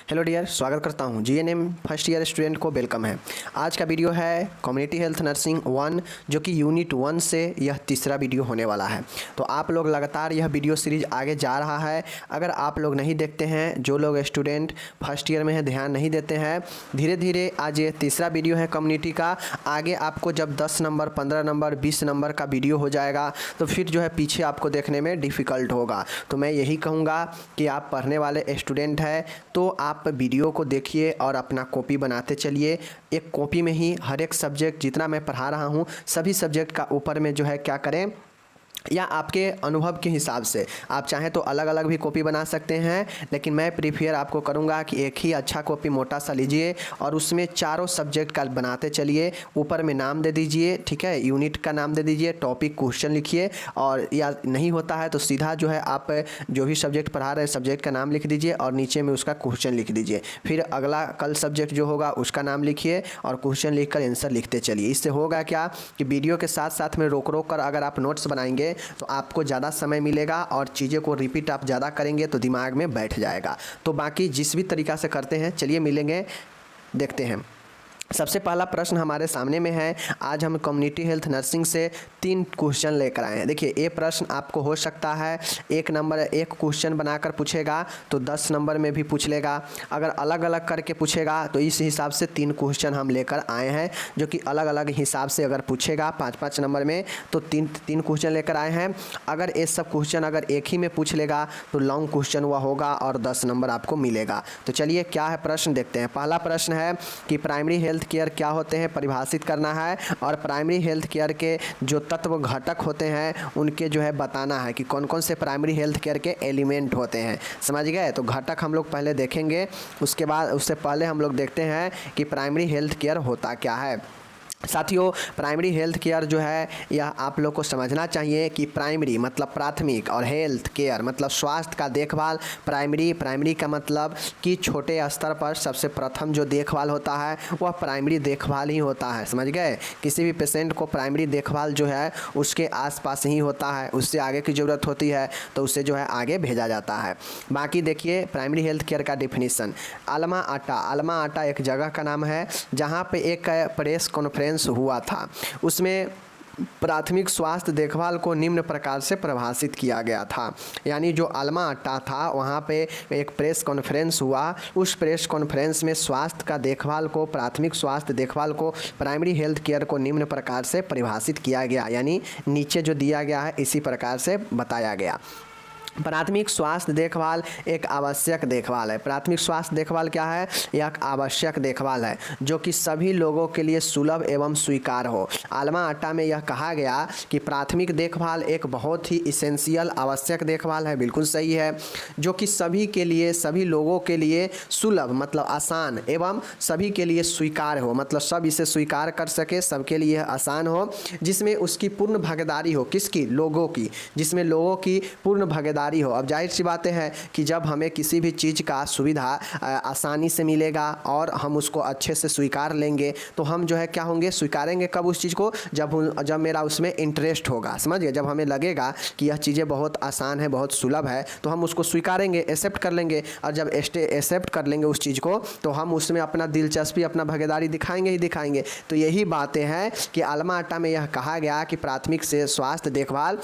Hello dear, स्वागत करता हूं। जीएनएम फर्स्ट ईयर स्टूडेंट को वेलकम है। आज का वीडियो है कम्युनिटी हेल्थ नर्सिंग 1, जो कि यूनिट 1 से यह तीसरा वीडियो होने वाला है। तो आप लोग लगातार यह वीडियो सीरीज आगे जा रहा है। अगर आप लोग नहीं देखते हैं, जो लोग स्टूडेंट फर्स्ट ईयर में हैं ध्यान नहीं देते हैं, धीरे धीरे आज ये तीसरा वीडियो है कम्युनिटी का। आगे आपको जब 10 नंबर 15 नंबर 20 नंबर का वीडियो हो जाएगा तो फिर जो है पीछे आपको देखने में डिफ़िकल्ट होगा। तो मैं यही कहूँगा कि आप पढ़ने वाले स्टूडेंट हैं तो आप वीडियो को देखिए और अपना कॉपी बनाते चलिए। एक कॉपी में ही हर एक सब्जेक्ट जितना मैं पढ़ा रहा हूँ सभी सब्जेक्ट का ऊपर में जो है क्या करें, या आपके अनुभव के हिसाब से आप चाहें तो अलग अलग भी कॉपी बना सकते हैं, लेकिन मैं प्रीफर आपको करूंगा कि एक ही अच्छा कॉपी मोटा सा लीजिए और उसमें चारों सब्जेक्ट का बनाते चलिए। ऊपर में नाम दे दीजिए, ठीक है, यूनिट का नाम दे दीजिए, टॉपिक क्वेश्चन लिखिए, और या नहीं होता है तो सीधा जो है आप जो भी सब्जेक्ट पढ़ा रहे हैं सब्जेक्ट का नाम लिख दीजिए और नीचे में उसका क्वेश्चन लिख दीजिए। फिर अगला कल सब्जेक्ट जो होगा उसका नाम लिखिए और क्वेश्चन लिख कर आंसर लिखते चलिए। इससे होगा क्या कि वीडियो के साथ साथ में रोक रोक कर अगर आप नोट्स बनाएंगे तो आपको ज़्यादा समय मिलेगा और चीज़ों को रिपीट आप ज़्यादा करेंगे तो दिमाग में बैठ जाएगा। तो बाकी जिस भी तरीक़ा से करते हैं चलिए मिलेंगे, देखते हैं। सबसे पहला प्रश्न हमारे सामने में है। आज हम कम्युनिटी हेल्थ नर्सिंग से 3 क्वेश्चन लेकर आए हैं। देखिए ये प्रश्न आपको हो सकता है एक क्वेश्चन बनाकर पूछेगा तो 10 नंबर में भी पूछ लेगा। अगर अलग अलग करके पूछेगा तो इस हिसाब से 3 क्वेश्चन हम लेकर आए हैं, जो कि अलग अलग हिसाब से अगर पूछेगा 5-5 नंबर में तो 3 क्वेश्चन लेकर आए हैं। अगर ये सब क्वेश्चन अगर एक ही में पूछ लेगा तो लॉन्ग क्वेश्चन हुआ होगा और 10 नंबर आपको मिलेगा। तो चलिए क्या है प्रश्न देखते हैं। पहला प्रश्न है कि प्राइमरी हेल्थ केयर क्या होते हैं परिभाषित करना है, और प्राइमरी हेल्थ केयर के जो तत्व घटक होते हैं उनके जो है बताना है कि कौन कौन से प्राइमरी हेल्थ केयर के एलिमेंट होते हैं। समझ गए? तो घटक हम लोग पहले देखेंगे, उसके बाद उससे पहले हम लोग देखते हैं कि प्राइमरी हेल्थ केयर होता क्या है। साथियों, प्राइमरी हेल्थ केयर जो है यह आप लोग को समझना चाहिए कि प्राइमरी मतलब प्राथमिक और हेल्थ केयर मतलब स्वास्थ्य का देखभाल। प्राइमरी का मतलब कि छोटे स्तर पर सबसे प्रथम जो देखभाल होता है वह प्राइमरी देखभाल ही होता है। समझ गए? किसी भी पेशेंट को प्राइमरी देखभाल जो है उसके आसपास ही होता है, उससे आगे की ज़रूरत होती है तो उसे जो है आगे भेजा जाता है। बाकी देखिए प्राइमरी हेल्थ केयर का डिफिनीसन। अल्मा आटा एक जगह का नाम है जहाँ पे एक प्रेस कॉन्फ्रेंस हुआ था। उसमें प्राथमिक स्वास्थ्य देखभाल को निम्न प्रकार से परिभाषित किया गया था। यानी जो अल्मा अट्टा था वहाँ पे एक प्रेस कॉन्फ्रेंस हुआ। उस प्रेस कॉन्फ्रेंस में स्वास्थ्य का देखभाल को, प्राथमिक स्वास्थ्य देखभाल को, प्राइमरी हेल्थ केयर को निम्न प्रकार से परिभाषित किया गया। यानी नीचे जो दिया गया है इसी प्रकार से बताया गया। प्राथमिक स्वास्थ्य देखभाल एक आवश्यक देखभाल है। प्राथमिक स्वास्थ्य देखभाल क्या है? यह एक आवश्यक देखभाल है जो कि सभी लोगों के लिए सुलभ एवं स्वीकार हो। अल्मा अट्टा में यह कहा गया कि प्राथमिक देखभाल एक बहुत ही इसेंशियल आवश्यक देखभाल है। बिल्कुल सही है, जो कि सभी के लिए, सभी लोगों के लिए सुलभ मतलब आसान एवं सभी के लिए स्वीकार हो, मतलब सब इसे स्वीकार कर सके, सबके लिए आसान हो, जिसमें उसकी पूर्ण भागीदारी हो। किसकी? लोगों की, जिसमें लोगों की पूर्ण भागीदारी हो। अब जाहिर सी बातें हैं कि जब हमें किसी भी चीज़ का सुविधा आसानी से मिलेगा और हम उसको अच्छे से स्वीकार लेंगे तो हम जो है क्या होंगे, स्वीकारेंगे कब उस चीज़ को? जब मेरा उसमें इंटरेस्ट होगा। समझिए, जब हमें लगेगा कि यह चीज़ें बहुत आसान है, बहुत सुलभ है, तो हम उसको स्वीकारेंगे, एक्सेप्ट कर लेंगे। और जब एक्सेप्ट कर लेंगे उस चीज़ को तो हम उसमें अपना दिलचस्पी, अपना भागीदारी दिखाएंगे ही दिखाएंगे। तो यही बातें हैं कि अल्मा अट्टा में यह कहा गया कि प्राथमिक से स्वास्थ्य देखभाल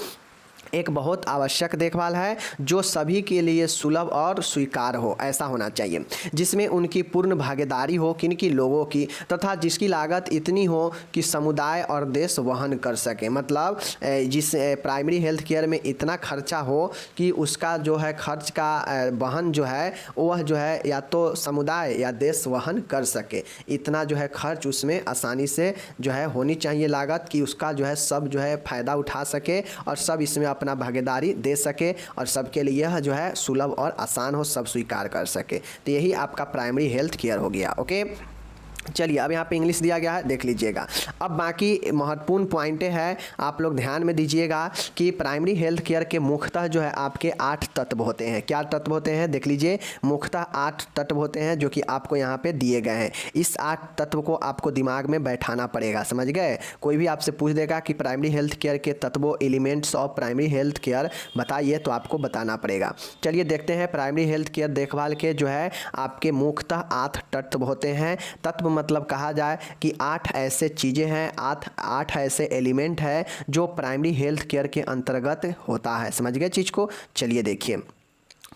एक बहुत आवश्यक देखभाल है जो सभी के लिए सुलभ और स्वीकार हो, ऐसा होना चाहिए, जिसमें उनकी पूर्ण भागीदारी हो, किनकी? लोगों की, तथा जिसकी लागत इतनी हो कि समुदाय और देश वहन कर सके। मतलब जिस प्राइमरी हेल्थ केयर में इतना खर्चा हो कि उसका जो है खर्च का वहन जो है वह जो है या तो समुदाय या देश वहन कर सके। इतना जो है खर्च उसमें आसानी से जो है होनी चाहिए लागत कि उसका जो है सब जो है फ़ायदा उठा सके और सब इसमें अपना भागीदारी दे सके और सबके लिए यह जो है सुलभ और आसान हो, सब स्वीकार कर सके। तो यही आपका प्राइमरी हेल्थ केयर हो गया। ओके, चलिए अब यहाँ पे इंग्लिश दिया गया है, देख लीजिएगा। अब बाकी महत्वपूर्ण पॉइंटें हैं, आप लोग ध्यान में दीजिएगा कि प्राइमरी हेल्थ केयर के मुख्यतः जो है आपके 8 तत्व होते हैं। क्या तत्व होते हैं, देख लीजिए, मुख्यतः 8 तत्व होते हैं जो कि आपको यहाँ पे दिए गए हैं। इस 8 तत्व को आपको दिमाग में बैठाना पड़ेगा, समझ गए। कोई भी आपसे पूछ देगा कि प्राइमरी हेल्थ केयर के तत्वों, elements of primary health care बताइए, तो आपको बताना पड़ेगा। चलिए देखते हैं, प्राइमरी हेल्थ केयर देखभाल के जो है आपके मुख्यतः 8 तत्व होते हैं। तत्व मतलब कहा जाए कि 8 ऐसे चीज़ें हैं, 8 ऐसे एलिमेंट है जो प्राइमरी हेल्थ केयर के अंतर्गत होता है। समझ गए चीज़ को। चलिए देखिए,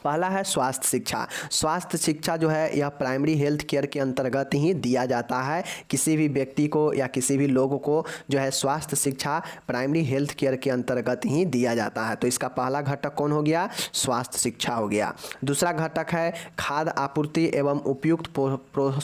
पहला है स्वास्थ्य शिक्षा। स्वास्थ्य शिक्षा जो है यह प्राइमरी हेल्थ केयर के अंतर्गत ही दिया जाता है। किसी भी व्यक्ति को या किसी भी लोगों को जो है स्वास्थ्य शिक्षा प्राइमरी हेल्थ केयर के अंतर्गत ही दिया जाता है। तो इसका पहला घटक कौन हो गया, स्वास्थ्य शिक्षा हो गया। दूसरा घटक है खाद्य आपूर्ति एवं उपयुक्त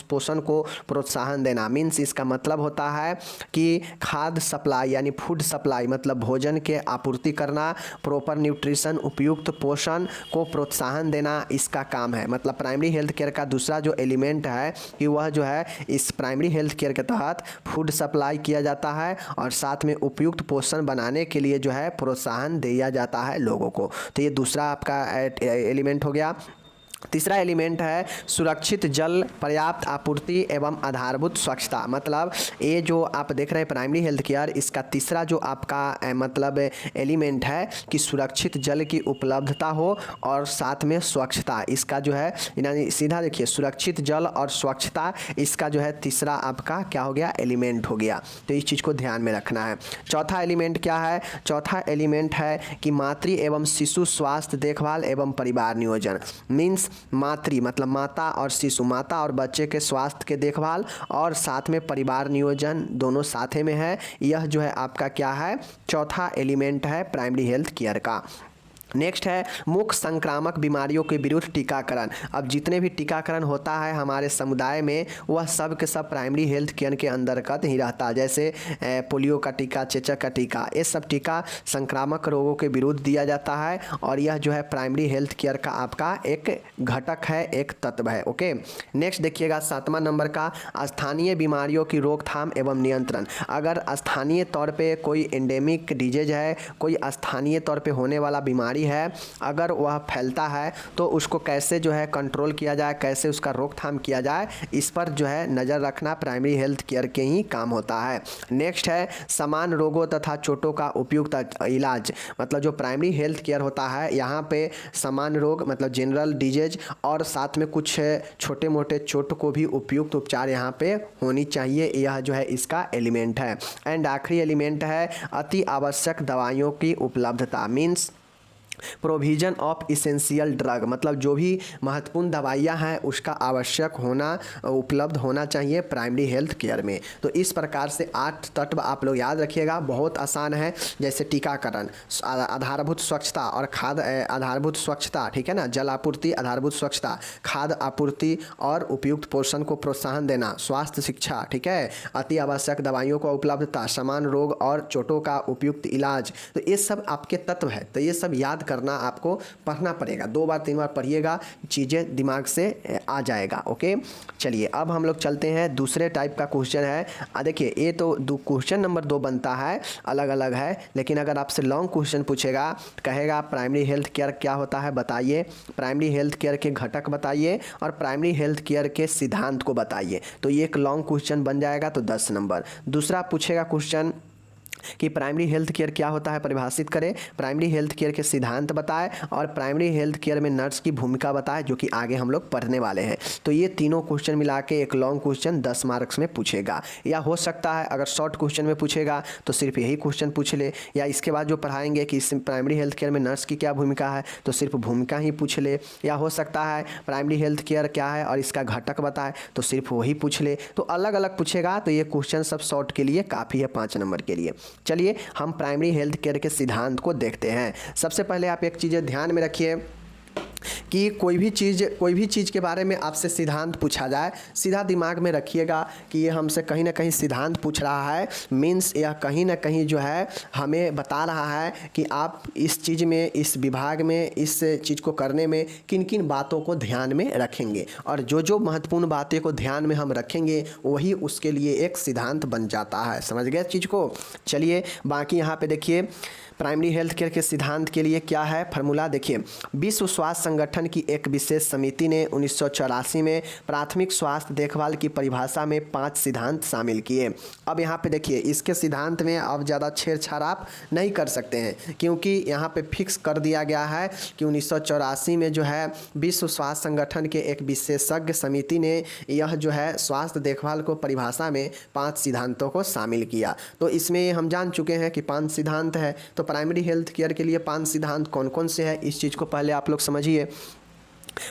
पोषण को प्रोत्साहन देना। मीन्स इसका मतलब होता है कि खाद्य सप्लाई यानी फूड सप्लाई मतलब भोजन के आपूर्ति करना, प्रॉपर न्यूट्रिशन उपयुक्त पोषण को प्रोत्साहन देना इसका काम है। मतलब प्राइमरी हेल्थ केयर का दूसरा जो एलिमेंट है कि वह जो है इस प्राइमरी हेल्थ केयर के तहत फूड सप्लाई किया जाता है और साथ में उपयुक्त पोषण बनाने के लिए जो है प्रोत्साहन दिया जाता है लोगों को। तो ये दूसरा आपका एलिमेंट हो गया। तीसरा एलिमेंट है सुरक्षित जल, पर्याप्त आपूर्ति एवं आधारभूत स्वच्छता। मतलब ये जो आप देख रहे हैं प्राइमरी हेल्थ केयर, इसका तीसरा जो आपका मतलब एलिमेंट है कि सुरक्षित जल की उपलब्धता हो और साथ में स्वच्छता। इसका जो है यानी सीधा देखिए, सुरक्षित जल और स्वच्छता इसका जो है तीसरा आपका क्या हो गया, एलिमेंट हो गया। तो इस चीज़ को ध्यान में रखना है। चौथा एलिमेंट क्या है, चौथा एलिमेंट है कि मातृ एवं शिशु स्वास्थ्य देखभाल एवं परिवार नियोजन। मीन्स मातृ मतलब माता और शिशु, माता और बच्चे के स्वास्थ्य के देखभाल और साथ में परिवार नियोजन दोनों साथे में है। यह जो है आपका क्या है, चौथा एलिमेंट है प्राइमरी हेल्थ केयर का। नेक्स्ट है मुख्य संक्रामक बीमारियों के विरुद्ध टीकाकरण। अब जितने भी टीकाकरण होता है हमारे समुदाय में वह सब के सब प्राइमरी हेल्थ केयर के अंतर्गत ही रहता है। जैसे पोलियो का टीका, चेचक का टीका, ये सब टीका संक्रामक रोगों के विरुद्ध दिया जाता है और यह जो है प्राइमरी हेल्थ केयर का आपका एक घटक है, एक तत्व है। ओके, नेक्स्ट देखिएगा 7वां नंबर का स्थानीय बीमारियों की रोकथाम एवं नियंत्रण। अगर स्थानीय तौर पर कोई एंडेमिक डिजीज है, कोई स्थानीय तौर पर होने वाला बीमारी है, अगर वह फैलता है तो उसको कैसे जो है कंट्रोल किया जाए, कैसे उसका रोकथाम किया जाए, इस पर जो है नज़र रखना प्राइमरी हेल्थ केयर के ही काम होता है। नेक्स्ट है समान रोगों तथा चोटों का उपयुक्त इलाज। मतलब जो प्राइमरी हेल्थ केयर होता है यहाँ पे समान रोग मतलब जनरल डिजीज और साथ में कुछ छोटे मोटे चोट को भी उपयुक्त उपचार यहाँ पे होनी चाहिए। यह जो है इसका एलिमेंट है। एंड आखिरी एलिमेंट है अति आवश्यक दवाइयों की उपलब्धता। Means provision of essential drug. मतलब जो भी महत्वपूर्ण दवाइयाँ हैं उसका आवश्यक होना, उपलब्ध होना चाहिए प्राइमरी हेल्थ केयर में। तो इस प्रकार से 8 तत्व आप लोग याद रखिएगा, बहुत आसान है। जैसे टीकाकरण, आधारभूत स्वच्छता और खाद्य आधारभूत स्वच्छता, ठीक है ना, जल आपूर्ति, आधारभूत स्वच्छता, खाद्य आपूर्ति और उपयुक्त पोषण को प्रोत्साहन देना, स्वास्थ्य शिक्षा, ठीक है, अति आवश्यक दवाइयों का उपलब्धता, समान रोग और चोटों का उपयुक्त इलाज। तो ये सब आपके तत्व है। तो ये सब याद करना, आपको पढ़ना पड़ेगा, 2 बार 3 बार पढ़िएगा, चीज़ें दिमाग से आ जाएगा। ओके, चलिए अब हम लोग चलते हैं दूसरे टाइप का क्वेश्चन है। देखिए ये तो क्वेश्चन नंबर 2 बनता है, अलग अलग है, लेकिन अगर आपसे लॉन्ग क्वेश्चन पूछेगा, कहेगा प्राइमरी हेल्थ केयर क्या होता है बताइए, प्राइमरी हेल्थ केयर के घटक बताइए और प्राइमरी हेल्थ केयर के सिद्धांत को बताइए, तो ये एक लॉन्ग क्वेश्चन बन जाएगा, तो 10 नंबर। दूसरा पूछेगा क्वेश्चन कि प्राइमरी हेल्थ केयर क्या होता है परिभाषित करें, प्राइमरी हेल्थ केयर के सिद्धांत बताएं और प्राइमरी हेल्थ केयर में नर्स की भूमिका बताएं, जो कि आगे हम लोग पढ़ने वाले हैं। तो ये तीनों क्वेश्चन मिला के एक लॉन्ग क्वेश्चन 10 मार्क्स में पूछेगा। या हो सकता है अगर शॉर्ट क्वेश्चन में पूछेगा तो सिर्फ यही क्वेश्चन पूछ ले, या इसके बाद जो पढ़ाएंगे कि इस प्राइमरी हेल्थ केयर में नर्स की क्या भूमिका है तो सिर्फ भूमिका ही पूछ ले, या हो सकता है प्राइमरी हेल्थ केयर क्या है और इसका घटक बताए तो सिर्फ वही पूछ ले। तो अलग अलग पूछेगा, तो ये क्वेश्चन सब शॉर्ट के लिए काफ़ी है, 5 नंबर के लिए। चलिए हम प्राइमरी हेल्थ केयर के सिद्धांत को देखते हैं। सबसे पहले आप एक चीज़ ध्यान में रखिए कि कोई भी चीज़ के बारे में आपसे सिद्धांत पूछा जाए, सीधा दिमाग में रखिएगा कि ये हमसे कहीं ना कहीं सिद्धांत पूछ रहा है, मीन्स यह कहीं ना कहीं जो है हमें बता रहा है कि आप इस चीज़ में, इस विभाग में, इस चीज़ को करने में किन किन बातों को ध्यान में रखेंगे, और जो जो महत्वपूर्ण बातें को ध्यान में हम रखेंगे वही उसके लिए एक सिद्धांत बन जाता है। समझ गए चीज़ को। चलिए बाकी यहाँ पे देखिए प्राइमरी हेल्थ केयर के सिद्धांत के लिए क्या है फॉर्मूला देखिए। विश्व स्वास्थ्य संगठन की एक विशेष समिति ने 1984 में प्राथमिक स्वास्थ्य देखभाल की परिभाषा में 5 सिद्धांत शामिल किए। अब यहाँ पे देखिए इसके सिद्धांत में अब ज़्यादा छेड़छाड़ आप नहीं कर सकते हैं, क्योंकि यहाँ पे फिक्स कर दिया गया है कि 1984 में जो है विश्व स्वास्थ्य संगठन के एक विशेषज्ञ समिति ने यह जो है स्वास्थ्य देखभाल को परिभाषा में 5 सिद्धांतों को शामिल किया। तो इसमें हम जान चुके हैं कि 5 सिद्धांत है। तो प्राइमरी हेल्थ केयर के लिए 5 सिद्धांत कौन कौन से हैं, इस चीज़ को पहले आप लोग समझिए।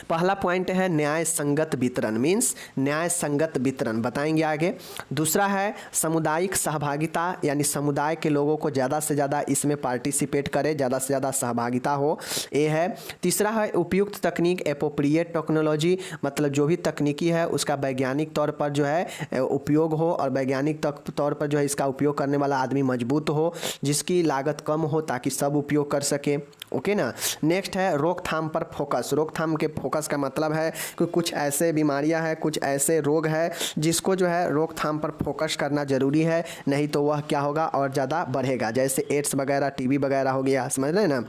पहला पॉइंट है न्याय संगत वितरण, मीन्स न्याय संगत वितरण बताएंगे आगे। दूसरा है सामुदायिक सहभागिता, यानी समुदाय के लोगों को ज़्यादा से ज़्यादा इसमें पार्टिसिपेट करें, ज़्यादा से ज़्यादा सहभागिता हो, ये है। तीसरा है उपयुक्त तकनीक, एप्रोप्रिएट टेक्नोलॉजी, मतलब जो भी तकनीकी है उसका वैज्ञानिक तौर पर जो है उपयोग हो, और वैज्ञानिक तौर पर जो है इसका उपयोग करने वाला आदमी मजबूत हो, जिसकी लागत कम हो ताकि सब उपयोग कर सके। ओके ना। नेक्स्ट है रोकथाम पर फोकस। रोकथाम के फोकस का मतलब है कि कुछ ऐसे बीमारियां हैं, कुछ ऐसे रोग हैं जिसको जो है रोकथाम पर फोकस करना ज़रूरी है, नहीं तो वह क्या होगा और ज़्यादा बढ़ेगा, जैसे एड्स वगैरह, टीबी वगैरह हो गया। समझ रहे हैं ना।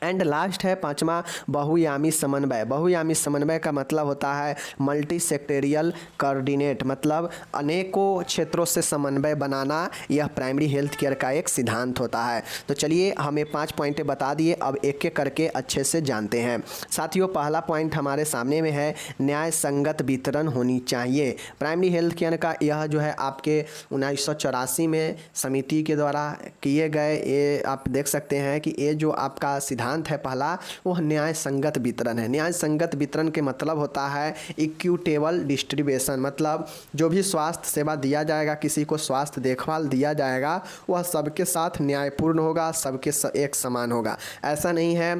एंड लास्ट है 5वां बहुयामी समन्वय। बहुयामी समन्वय का मतलब होता है मल्टी सेक्टेरियल कोऑर्डिनेट, मतलब अनेकों क्षेत्रों से समन्वय बनाना। यह प्राइमरी हेल्थ केयर का एक सिद्धांत होता है। तो चलिए हमें 5 पॉइंटें बता दिए, अब एक एक करके अच्छे से जानते हैं। साथियों पहला पॉइंट हमारे सामने में है न्याय संगत वितरण होनी चाहिए। प्राइमरी हेल्थ केयर का यह जो है आपके 1984 में समिति के द्वारा किए गए, ये आप देख सकते हैं कि ये जो आपका सिद्धांत है पहला, वह न्याय संगत वितरण है। न्याय संगत वितरण के मतलब होता है इक्विटेबल डिस्ट्रीब्यूशन, मतलब जो भी स्वास्थ्य सेवा दिया जाएगा, किसी को स्वास्थ्य देखभाल दिया जाएगा, वह सबके साथ न्यायपूर्ण होगा, सबके एक समान होगा। ऐसा नहीं है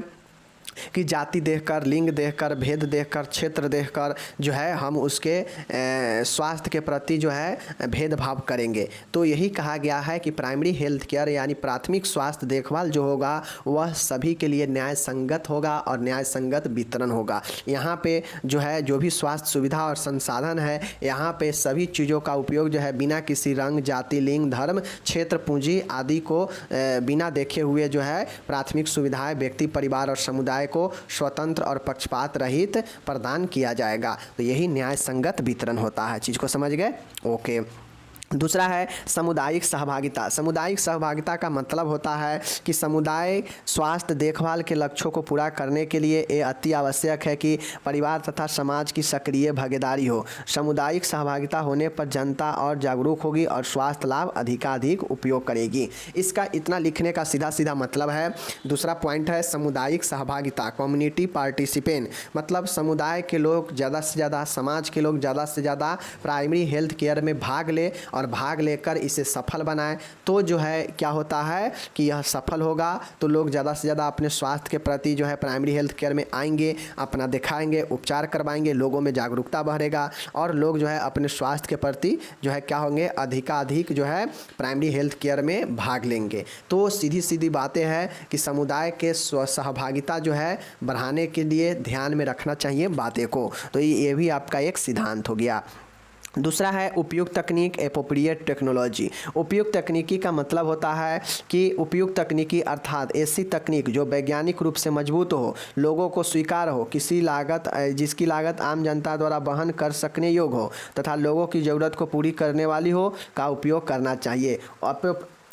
कि जाति देखकर, लिंग देखकर, भेद देखकर, क्षेत्र देखकर जो है हम उसके स्वास्थ्य के प्रति जो है भेदभाव करेंगे। तो यही कहा गया है कि प्राइमरी हेल्थ केयर यानी प्राथमिक स्वास्थ्य देखभाल जो होगा वह सभी के लिए न्याय संगत होगा और न्याय संगत वितरण होगा। यहाँ पे जो है जो भी स्वास्थ्य सुविधा और संसाधन है, यहाँ पे सभी चीज़ों का उपयोग जो है बिना किसी रंग, जाति, लिंग, धर्म, क्षेत्र, पूंजी आदि को बिना देखे हुए जो है प्राथमिक सुविधाएं व्यक्ति, परिवार और समुदाय को स्वतंत्र और पक्षपात रहित प्रदान किया जाएगा। तो यही न्याय संगत वितरण होता है। चीज़ को समझ गए। ओके। दूसरा है सामुदायिक सहभागिता। सामुदायिक सहभागिता का मतलब होता है कि समुदाय स्वास्थ्य देखभाल के लक्ष्यों को पूरा करने के लिए ये अति आवश्यक है कि परिवार तथा समाज की सक्रिय भागीदारी हो। सामुदायिक सहभागिता होने पर जनता और जागरूक होगी और स्वास्थ्य लाभ अधिकाधिक उपयोग करेगी। इसका इतना लिखने का सीधा सीधा मतलब है। दूसरा पॉइंट है सामुदायिक सहभागिता, कम्युनिटी पार्टिसिपेंट, मतलब समुदाय के लोग ज़्यादा से ज़्यादा, समाज के लोग ज़्यादा से ज़्यादा प्राइमरी हेल्थ केयर में भाग ले और भाग लेकर इसे सफल बनाएं। तो जो है क्या होता है कि यह सफल होगा तो लोग ज़्यादा से ज़्यादा अपने स्वास्थ्य के प्रति जो है प्राइमरी हेल्थ केयर में आएंगे, अपना दिखाएंगे, उपचार करवाएंगे, लोगों में जागरूकता बढ़ेगा और लोग जो है अपने स्वास्थ्य के प्रति जो है क्या होंगे, अधिकाधिक जो है प्राइमरी हेल्थ केयर में भाग लेंगे। तो सीधी सीधी बातें हैं कि समुदाय के सहभागिता जो है बढ़ाने के लिए ध्यान में रखना चाहिए बातें को। तो ये भी आपका एक सिद्धांत हो गया। दूसरा है उपयुक्त तकनीक, एप्रोप्रिएट टेक्नोलॉजी। उपयुक्त तकनीकी का मतलब होता है कि उपयुक्त तकनीकी अर्थात ऐसी तकनीक जो वैज्ञानिक रूप से मजबूत हो, लोगों को स्वीकार हो, जिसकी लागत आम जनता द्वारा वहन कर सकने योग्य हो तथा लोगों की ज़रूरत को पूरी करने वाली हो का उपयोग करना चाहिए।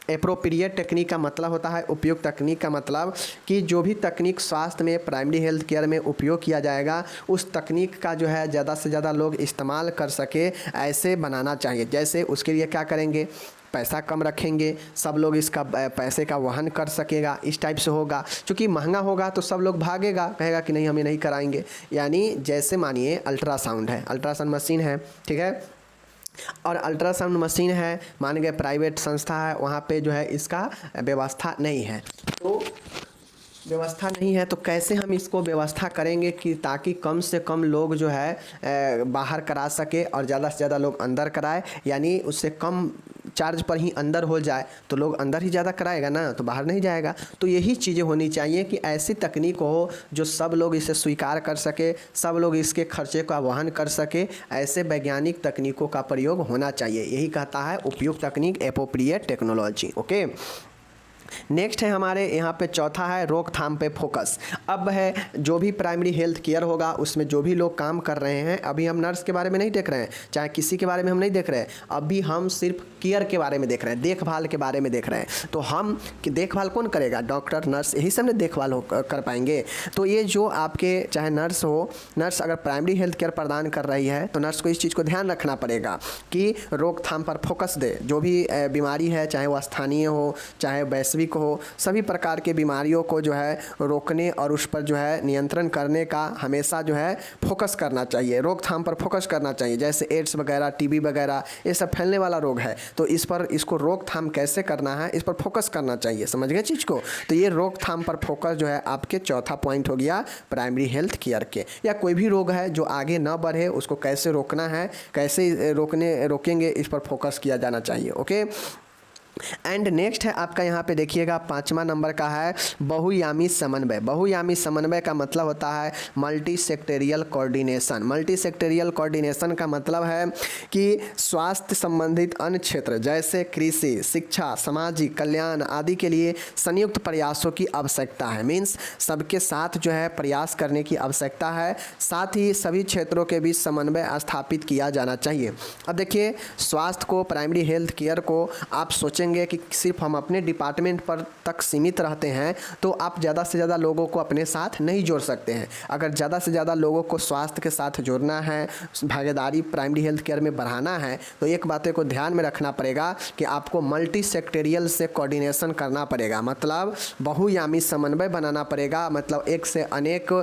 एप्रोप्रिएट टेक्निक का मतलब होता है, उपयुक्त तकनीक का मतलब कि जो भी तकनीक स्वास्थ्य में, प्राइमरी हेल्थ केयर में उपयोग किया जाएगा, उस तकनीक का जो है ज़्यादा से ज़्यादा लोग इस्तेमाल कर सके, ऐसे बनाना चाहिए। जैसे उसके लिए क्या करेंगे, पैसा कम रखेंगे, सब लोग इसका पैसे का वहन कर सकेगा, इस टाइप से होगा। क्योंकि महंगा होगा तो सब लोग भागेगा, कहेगा कि नहीं हमें नहीं कराएंगे। यानी जैसे मानिए अल्ट्रासाउंड है, अल्ट्रासाउंड मशीन है, ठीक है, और अल्ट्रासाउंड मशीन है, मान गए प्राइवेट संस्था है, वहाँ पे जो है इसका व्यवस्था नहीं है, तो व्यवस्था नहीं है तो कैसे हम इसको व्यवस्था करेंगे कि ताकि कम से कम लोग जो है बाहर करा सके और ज़्यादा से ज़्यादा लोग अंदर कराए, यानी उससे कम चार्ज पर ही अंदर हो जाए तो लोग अंदर ही ज़्यादा कराएगा ना, तो बाहर नहीं जाएगा। तो यही चीज़ें होनी चाहिए कि ऐसी तकनीक हो जो सब लोग इसे स्वीकार कर सके, सब लोग इसके खर्चे का वहन कर सके, ऐसे वैज्ञानिक तकनीकों का प्रयोग होना चाहिए। यही कहता है उपयुक्त तकनीक, एप्रोप्रिएट टेक्नोलॉजी। ओके, नेक्स्ट है हमारे यहाँ पे चौथा है रोकथाम पे फोकस। अब है जो भी प्राइमरी हेल्थ केयर होगा उसमें जो भी लोग काम कर रहे हैं, अभी हम नर्स के बारे में नहीं देख रहे हैं, चाहे किसी के बारे में हम नहीं देख रहे हैं, अभी हम सिर्फ केयर के बारे में देख रहे हैं, देखभाल के बारे में देख रहे हैं। तो हम कि देखभाल कौन करेगा? डॉक्टर, नर्स, यही सब ने देखभाल कर पाएंगे। तो ये जो आपके चाहे नर्स हो, नर्स अगर प्राइमरी हेल्थ केयर प्रदान कर रही है तो नर्स को इस चीज़ को ध्यान रखना पड़ेगा कि रोकथाम पर फोकस दे। जो भी बीमारी है, चाहे वो स्थानीय हो चाहे वैश्विक हो, सभी प्रकार के बीमारियों को जो है रोकने और उस पर जो है नियंत्रण करने का हमेशा जो है फोकस करना चाहिए, रोकथाम पर फोकस करना चाहिए। जैसे एड्स वगैरह, टीबी वगैरह, ये सब फैलने वाला रोग है, तो इस पर इसको रोकथाम कैसे करना है इस पर फोकस करना चाहिए। समझ गए चीज़ को? तो ये रोकथाम पर फोकस जो है आपके चौथा पॉइंट हो गया प्राइमरी हेल्थ केयर के। या कोई भी रोग है जो आगे ना बढ़े उसको कैसे रोकना है, कैसे रोकेंगे, इस पर फोकस किया जाना चाहिए। ओके, एंड नेक्स्ट है आपका यहाँ पे देखिएगा 5वां नंबर का है बहुयामी समन्वय। बहुयामी समन्वय का मतलब होता है multi sectoral coordination. Multi sectoral coordination का मतलब है कि स्वास्थ्य संबंधित अन्य क्षेत्र जैसे कृषि, शिक्षा, सामाजिक कल्याण आदि के लिए संयुक्त प्रयासों की आवश्यकता है। मीन्स सबके साथ जो है प्रयास करने की आवश्यकता है, साथ ही सभी क्षेत्रों के बीच समन्वय स्थापित किया जाना चाहिए। अब देखिए, स्वास्थ्य को, प्राइमरी हेल्थ केयर को आप सोचें कि सिर्फ हम अपने डिपार्टमेंट पर तक सीमित रहते हैं तो आप ज़्यादा से ज़्यादा लोगों को अपने साथ नहीं जोड़ सकते हैं। अगर ज़्यादा से ज़्यादा लोगों को स्वास्थ्य के साथ जोड़ना है, भागीदारी प्राइमरी हेल्थ केयर में बढ़ाना है, तो एक बातें को ध्यान में रखना पड़ेगा कि आपको मल्टी सेक्टोरियल से कोऑर्डिनेशन करना पड़ेगा, मतलब बहुयामी समन्वय बनाना पड़ेगा। मतलब एक से अनेक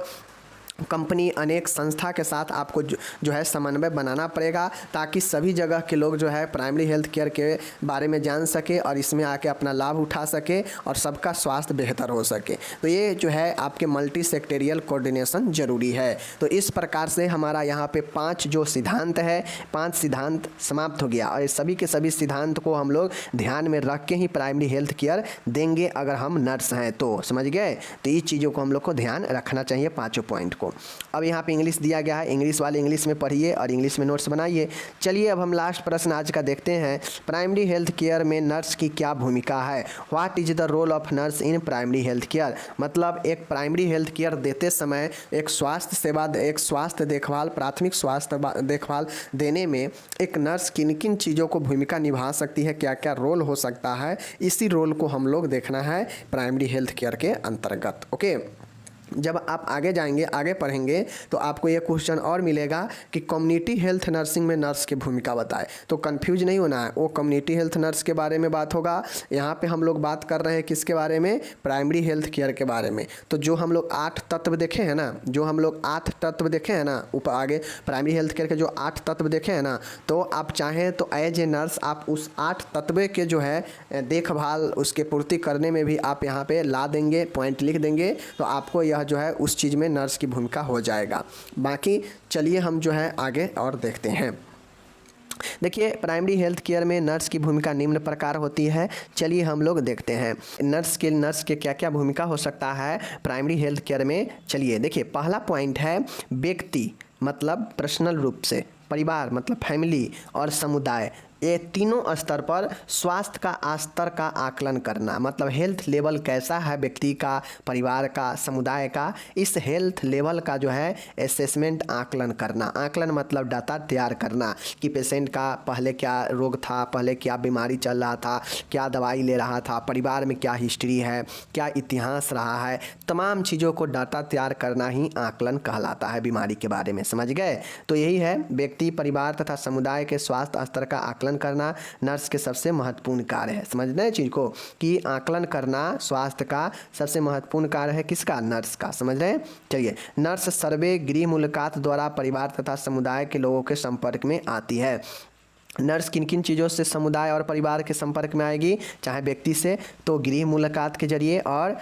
कंपनी, अनेक संस्था के साथ आपको जो है समन्वय बनाना पड़ेगा ताकि सभी जगह के लोग जो है प्राइमरी हेल्थ केयर के बारे में जान सके और इसमें आके अपना लाभ उठा सके और सबका स्वास्थ्य बेहतर हो सके। तो ये जो है आपके मल्टी सेक्टोरियल कोऑर्डिनेशन ज़रूरी है। तो इस प्रकार से हमारा यहाँ पे 5 जो सिद्धांत है, 5 सिद्धांत समाप्त हो गया और ये सभी के सभी सिद्धांत को हम लोग ध्यान में रख के ही प्राइमरी हेल्थ केयर देंगे अगर हम नर्स हैं तो। समझ गए? तो इस चीज़ों को हम लोग को ध्यान रखना चाहिए, 5 पॉइंट को। अब यहाँ पे इंग्लिश दिया गया है, इंग्लिश वाले इंग्लिश में पढ़िए और इंग्लिश में नोट्स बनाइए। चलिए अब हम लास्ट प्रश्न आज का देखते हैं। प्राइमरी हेल्थ केयर में नर्स की क्या भूमिका है? What is the role of nurse in primary health care? मतलब एक प्राइमरी हेल्थ केयर देते समय एक स्वास्थ्य सेवा, एक स्वास्थ्य देखभाल, प्राथमिक स्वास्थ्य देखभाल देने में एक नर्स किन किन चीज़ों को भूमिका निभा सकती है, क्या क्या रोल हो सकता है, इसी रोल को हम लोग देखना है प्राइमरी हेल्थ केयर के अंतर्गत। ओके, जब आप आगे जाएंगे, आगे पढ़ेंगे तो आपको ये क्वेश्चन और मिलेगा कि कम्युनिटी हेल्थ नर्सिंग में नर्स की भूमिका बताए। तो कंफ्यूज नहीं होना है, वो कम्युनिटी हेल्थ नर्स के बारे में बात होगा। यहाँ पे हम लोग बात कर रहे हैं किसके बारे में? प्राइमरी हेल्थ केयर के बारे में। तो जो हम लोग 8 तत्व देखे हैं ना, जो हम लोग 8 तत्व देखे हैं ना, ऊपर आगे प्राइमरी हेल्थ केयर के जो 8 तत्व देखे हैं ना, तो आप चाहें तो एज ए नर्स आप उस 8 तत्व के जो है देखभाल, उसके पूर्ति करने में भी आप यहाँ पे ला देंगे, पॉइंट लिख देंगे, तो आपको यह जो है उस चीज़ में नर्स की भूमिका हो जाएगा। बाकी चलिए हम जो है आगे और देखते हैं। देखिए, प्राइमरी हेल्थ केयर में नर्स की भूमिका निम्न प्रकार होती है। चलिए हम लोग देखते हैं नर्स के क्या क्या भूमिका हो सकता है प्राइमरी हेल्थ केयर में। चलिए देखिए, पहला पॉइंट है व्यक्ति, मतलब पर्सनल रूप से, परिवार मतलब फैमिली, और समुदाय, ये तीनों स्तर पर स्वास्थ्य का स्तर का आकलन करना। मतलब हेल्थ लेवल कैसा है व्यक्ति का, परिवार का, समुदाय का, इस हेल्थ लेवल का जो है असेसमेंट, आकलन करना। आकलन मतलब डाटा तैयार करना कि पेशेंट का पहले क्या रोग था, पहले क्या बीमारी चल रहा था, क्या दवाई ले रहा था, परिवार में क्या हिस्ट्री है, क्या इतिहास रहा है, तमाम चीज़ों को डाटा तैयार करना ही आकलन कहलाता है बीमारी के बारे में। समझ गए? तो यही है व्यक्ति, परिवार तथा समुदाय के स्वास्थ्य स्तर का आकलन करना नर्स के सबसे महत्वपूर्ण कार्य है। समझ रहे हैं चीज को कि आकलन करना स्वास्थ्य का सबसे महत्वपूर्ण कार्य है किसका? नर्स का। समझ रहे हैं? चलिए, नर्स सर्वे, गृह मुलाकात द्वारा परिवार तथा समुदाय के लोगों के संपर्क में आती है। नर्स किन किन चीज़ों से समुदाय और परिवार के संपर्क में आएगी, चाहे व्यक्ति से तो गृह मुलाकात के जरिए, और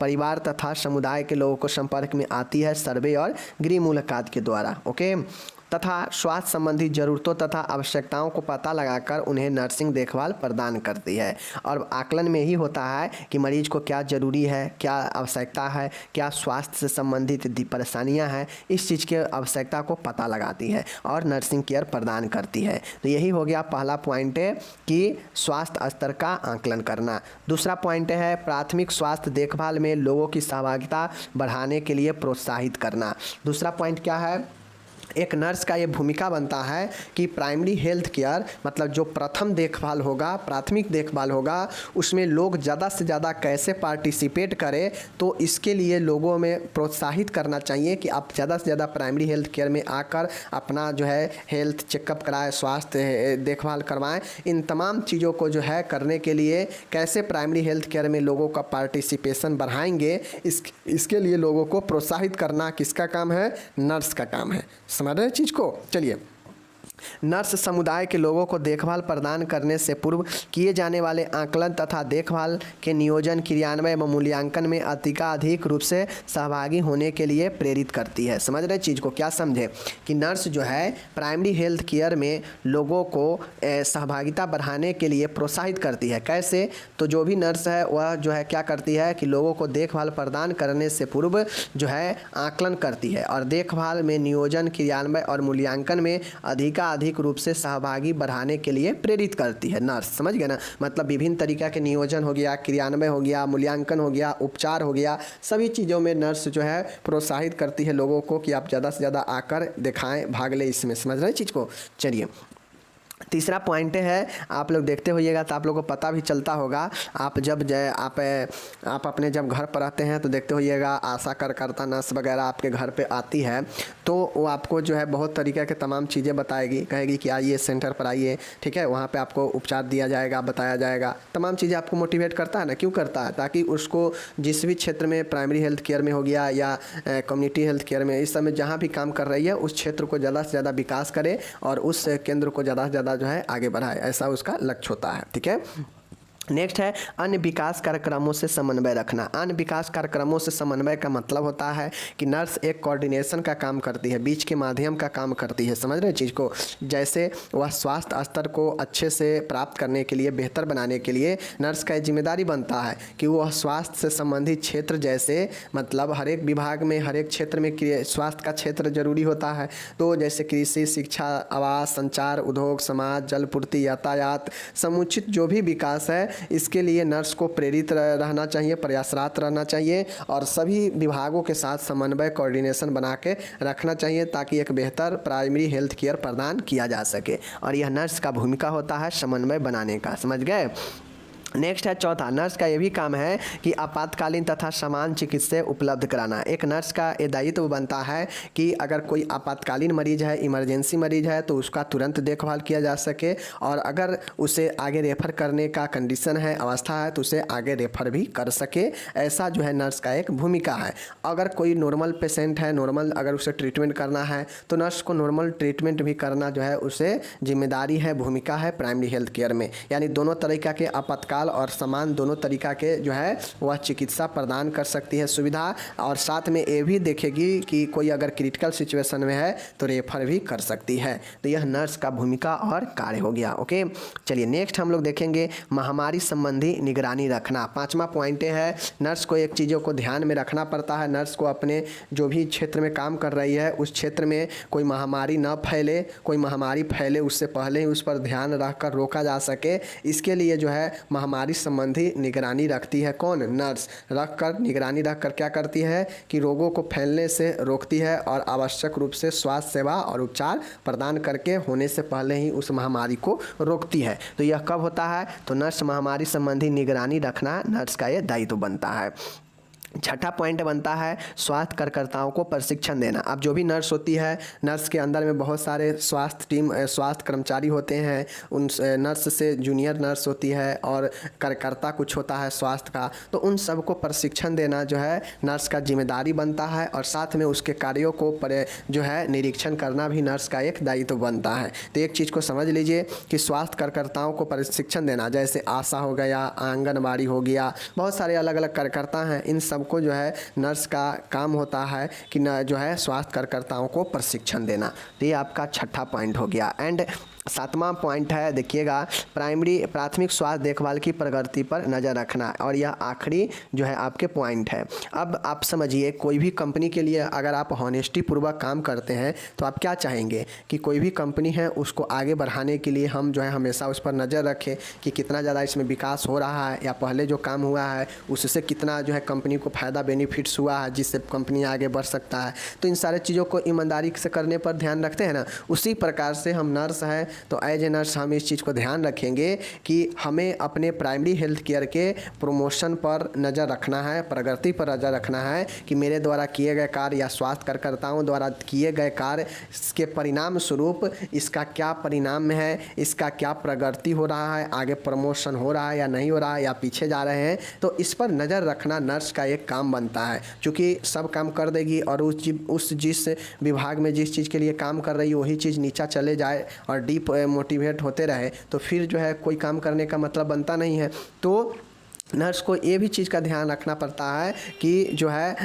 परिवार तथा समुदाय के लोगों को संपर्क में आती है सर्वे और गृह मुलाकात के द्वारा। ओके, तथा स्वास्थ्य संबंधी ज़रूरतों तथा आवश्यकताओं को पता लगाकर उन्हें नर्सिंग देखभाल प्रदान करती है। और आकलन में ही होता है कि मरीज को क्या ज़रूरी है, क्या आवश्यकता है, क्या स्वास्थ्य से संबंधित परेशानियां हैं, इस चीज़ के आवश्यकता को पता लगाती है और नर्सिंग केयर प्रदान करती है। तो यही हो गया पहला पॉइंट है कि स्वास्थ्य स्तर का आकलन करना। दूसरा पॉइंट है प्राथमिक स्वास्थ्य देखभाल में लोगों की सहभागिता बढ़ाने के लिए प्रोत्साहित करना। दूसरा पॉइंट क्या है, एक नर्स का ये भूमिका बनता है कि प्राइमरी हेल्थ केयर मतलब जो प्रथम देखभाल होगा, प्राथमिक देखभाल होगा, उसमें लोग ज़्यादा से ज़्यादा कैसे पार्टिसिपेट करें, तो इसके लिए लोगों में प्रोत्साहित करना चाहिए कि आप ज़्यादा से ज़्यादा प्राइमरी हेल्थ केयर में आकर अपना जो है हेल्थ चेकअप कराएं, स्वास्थ्य देखभाल करवाएं। इन तमाम चीज़ों को जो है करने के लिए कैसे प्राइमरी हेल्थ केयर में लोगों का पार्टिसिपेशन बढ़ाएंगे, इसके लिए लोगों को प्रोत्साहित करना किसका काम है, नर्स का काम है। समझ रहे हैं चीज़ को। चलिए, नर्स समुदाय के लोगों को देखभाल प्रदान करने से पूर्व किए जाने वाले आकलन तथा देखभाल के नियोजन, क्रियान्वयन एवं मूल्यांकन में अधिक रूप से सहभागी होने के लिए प्रेरित करती है। समझ रहे चीज़ को, क्या समझे कि नर्स जो है प्राइमरी हेल्थ केयर में लोगों को सहभागिता बढ़ाने के लिए प्रोत्साहित करती है। कैसे, तो जो भी नर्स है वह जो है क्या करती है कि लोगों को देखभाल प्रदान करने से पूर्व जो है आकलन करती है और देखभाल में नियोजन, क्रियान्वयन और मूल्यांकन में अधिक रूप से सहभागी बढ़ाने के लिए प्रेरित करती है नर्स। समझ गए ना, मतलब विभिन्न तरीक़ा के नियोजन हो गया, क्रियान्वयन हो गया, मूल्यांकन हो गया, उपचार हो गया, सभी चीज़ों में नर्स जो है प्रोत्साहित करती है लोगों को कि आप ज़्यादा से ज़्यादा आकर दिखाएं, भाग लें इसमें। समझ रहे हैं चीज़ को। चलिए, तीसरा पॉइंट है, आप लोग देखते होइएगा तो आप लोगों को पता भी चलता होगा, आप जब आप अपने जब घर पर आते हैं तो देखते होइएगा आशा कार्यकर्ता नर्स वगैरह आपके घर पे आती है तो वो आपको जो है बहुत तरीक़े के तमाम चीज़ें बताएगी, कहेगी कि आइए सेंटर पर आइए, ठीक है, वहाँ पे आपको उपचार दिया जाएगा, बताया जाएगा, तमाम चीज़ें आपको मोटिवेट करता है ना। क्यों करता है, ताकि उसको जिस भी क्षेत्र में प्राइमरी हेल्थ केयर में हो गया या कम्युनिटी हेल्थ केयर में, इस समय जहाँ भी काम कर रही है उस क्षेत्र को ज़्यादा से ज़्यादा विकास करे और उस केंद्र को ज़्यादा से ज़्यादा जो है आगे बढ़ाए, ऐसा उसका लक्ष्य होता है। ठीक है, नेक्स्ट है अन्य विकास कार्यक्रमों से समन्वय रखना। अन्य विकास कार्यक्रमों से समन्वय का मतलब होता है कि नर्स एक कोऑर्डिनेशन का काम करती है, बीच के माध्यम का काम करती है। समझ रहे चीज़ को, जैसे वह स्वास्थ्य स्तर को अच्छे से प्राप्त करने के लिए, बेहतर बनाने के लिए नर्स का जिम्मेदारी बनता है कि वह स्वास्थ्य से संबंधित क्षेत्र, जैसे मतलब हर एक विभाग में, हर एक क्षेत्र में स्वास्थ्य का क्षेत्र जरूरी होता है। तो जैसे कृषि, शिक्षा, आवास, संचार, उद्योग, समाज, जलपूर्ति, यातायात, समुचित जो भी विकास है, इसके लिए नर्स को प्रेरित रहना चाहिए, प्रयासरत रहना चाहिए और सभी विभागों के साथ समन्वय, कोऑर्डिनेशन बना के रखना चाहिए ताकि एक बेहतर प्राइमरी हेल्थ केयर प्रदान किया जा सके। और यह नर्स का भूमिका होता है समन्वय बनाने का। समझ गए। नेक्स्ट है चौथा, नर्स का ये भी काम है कि आपातकालीन तथा समान चिकित्सा उपलब्ध कराना। एक नर्स का ये दायित्व बनता है कि अगर कोई आपातकालीन मरीज है, इमरजेंसी मरीज है, तो उसका तुरंत देखभाल किया जा सके और अगर उसे आगे रेफ़र करने का कंडीशन है, अवस्था है, तो उसे आगे रेफ़र भी कर सके। ऐसा जो है नर्स का एक भूमिका है। अगर कोई नॉर्मल पेशेंट है, नॉर्मल अगर उसे ट्रीटमेंट करना है तो नर्स को नॉर्मल ट्रीटमेंट भी करना जो है उसे जिम्मेदारी है, भूमिका है प्राइमरी हेल्थ केयर में। यानी दोनों तरीक़ा के आपातकाल और समान दोनों तरीका के जो है वह चिकित्सा प्रदान कर सकती है, सुविधा, और साथ में ये भी देखेगी कि कोई अगर क्रिटिकल सिचुएशन में है तो रेफर भी कर सकती है। तो यह नर्स का भूमिका और कार्य हो गया। ओके, चलिए नेक्स्ट हम लोग देखेंगे महामारी संबंधी निगरानी रखना। पांचवा पॉइंट है नर्स को एक चीज़ों को ध्यान में रखना पड़ता है। नर्स को अपने जो भी क्षेत्र में काम कर रही है उस क्षेत्र में कोई महामारी न फैले, कोई महामारी फैले उससे पहले ही उस पर ध्यान रखकर रोका जा सके। इसके लिए जो है महामारी संबंधी निगरानी रखती है। कौन? नर्स। रखकर निगरानी रखकर क्या करती है कि रोगों को फैलने से रोकती है और आवश्यक रूप से स्वास्थ्य सेवा और उपचार प्रदान करके होने से पहले ही उस महामारी को रोकती है। तो यह कब होता है? तो नर्स महामारी संबंधी निगरानी रखना नर्स का यह दायित्व बनता है। छठा पॉइंट बनता है स्वास्थ्य कार्यकर्ताओं को प्रशिक्षण देना। अब जो भी नर्स होती है, नर्स के अंदर में बहुत सारे स्वास्थ्य कर्मचारी होते हैं, उन नर्स से जूनियर नर्स होती है और कार्यकर्ता कुछ होता है स्वास्थ्य का, तो उन सबको प्रशिक्षण देना जो है नर्स का जिम्मेदारी बनता है और साथ में उसके कार्यों को जो है निरीक्षण करना भी नर्स का एक दायित्व बनता है। तो एक चीज़ को समझ लीजिए कि स्वास्थ्य कार्यकर्ताओं को प्रशिक्षण देना, जैसे आशा हो गया, आंगनबाड़ी हो गया, बहुत सारे अलग अलग कार्यकर्ता हैं, इन सबको जो है नर्स का काम होता है कि न जो है स्वास्थ्य कार्यकर्ताओं को प्रशिक्षण देना। तो ये आपका छठा पॉइंट हो गया। एंड सातवां पॉइंट है, देखिएगा, प्राथमिक स्वास्थ्य देखभाल की प्रगति पर नज़र रखना, और यह आखिरी जो है आपके पॉइंट है। अब आप समझिए, कोई भी कंपनी के लिए अगर आप हॉनेस्टी पूर्वक काम करते हैं तो आप क्या चाहेंगे कि कोई भी कंपनी है उसको आगे बढ़ाने के लिए हम जो है हमेशा उस पर नज़र रखें कि कितना ज़्यादा इसमें विकास हो रहा है, या पहले जो काम हुआ है उससे कितना जो है कंपनी को फ़ायदा बेनिफिट्स हुआ है जिससे कंपनी आगे बढ़ सकता है। तो इन सारे चीज़ों को ईमानदारी से करने पर ध्यान रखते हैं ना, उसी प्रकार से हम नर्स हैं तो एज ए नर्स हम इस चीज़ को ध्यान रखेंगे कि हमें अपने प्राइमरी हेल्थ केयर के प्रमोशन पर नज़र रखना है, प्रगति पर नज़र रखना है कि मेरे द्वारा किए गए कार्य या स्वास्थ्य कार्यकर्ताओं द्वारा किए गए कार्य के परिणाम स्वरूप इसका क्या परिणाम है, इसका क्या प्रगति हो रहा है, आगे प्रमोशन हो रहा है या नहीं हो रहा है, या पीछे जा रहे हैं। तो इस पर नज़र रखना नर्स का एक काम बनता है, क्योंकि सब काम कर देगी और उस जिस विभाग में जिस चीज़ के लिए काम कर रही है वही चीज़ नीचा चले जाए और डीप मोटिवेट होते रहे तो फिर जो है कोई काम करने का मतलब बनता नहीं है। तो नर्स को ये भी चीज़ का ध्यान रखना पड़ता है कि जो है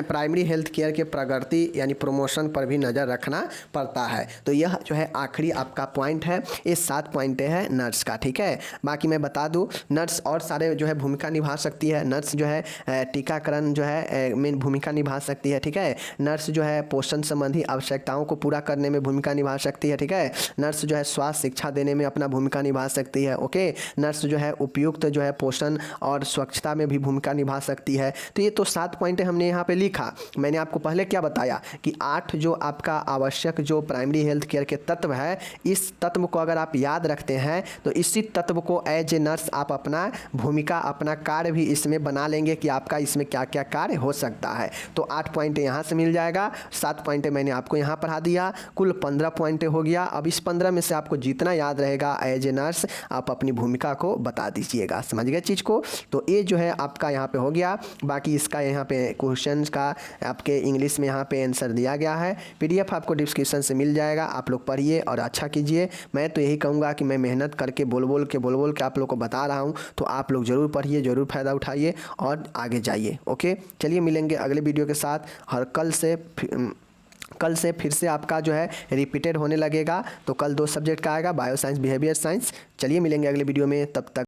प्राइमरी हेल्थ केयर के प्रगति यानी प्रमोशन पर भी नज़र रखना पड़ता है। तो यह जो है आखिरी आपका पॉइंट है। ये 7 पॉइंट है नर्स का, ठीक है। बाकी मैं बता दूं, नर्स और सारे जो है भूमिका निभा सकती है। नर्स जो है टीकाकरण जो है मेन भूमिका निभा सकती है, ठीक है। नर्स जो है पोषण संबंधी आवश्यकताओं को पूरा करने में भूमिका निभा सकती है, ठीक है। नर्स जो है स्वास्थ्य शिक्षा देने में अपना भूमिका निभा सकती है, ओके। नर्स जो है उपयुक्त जो है पोषण और स्वच्छता में भी भूमिका निभा सकती है। तो ये तो 7 पॉइंट हमने यहाँ पे लिखा। मैंने आपको पहले क्या बताया कि 8 जो आपका आवश्यक जो प्राइमरी हेल्थ केयर के तत्व है, इस तत्व को अगर आप याद रखते हैं तो इसी तत्व को एज ए नर्स आप अपना भूमिका, अपना कार्य भी इसमें बना लेंगे कि आपका इसमें क्या क्या कार्य हो सकता है। तो 8 पॉइंट यहाँ से मिल जाएगा, 7 पॉइंट मैंने आपको यहाँ पढ़ा दिया, कुल 15 पॉइंट हो गया। अब इस 15 में से आपको जितना याद रहेगा एज ए नर्स आप अपनी भूमिका को बता दीजिएगा। समझ गए चीज़ को? तो ये जो है आपका यहाँ पे हो गया। बाकी इसका यहाँ पे क्वेश्चंस का आपके इंग्लिश में यहाँ पे आंसर दिया गया है। पीडीएफ आपको डिस्क्रिप्शन से मिल जाएगा, आप लोग पढ़िए और अच्छा कीजिए। मैं तो यही कहूँगा कि मैं मेहनत करके बोल बोल के आप लोग को बता रहा हूँ, तो आप लोग ज़रूर पढ़िए, ज़रूर फ़ायदा उठाइए और आगे जाइए। ओके, चलिए मिलेंगे अगले वीडियो के साथ। और कल से फिर से आपका जो है रिपीटेड होने लगेगा। तो कल 2 सब्जेक्ट का आएगा, बायो साइंस, बिहेवियर साइंस। चलिए मिलेंगे अगले वीडियो में, तब तक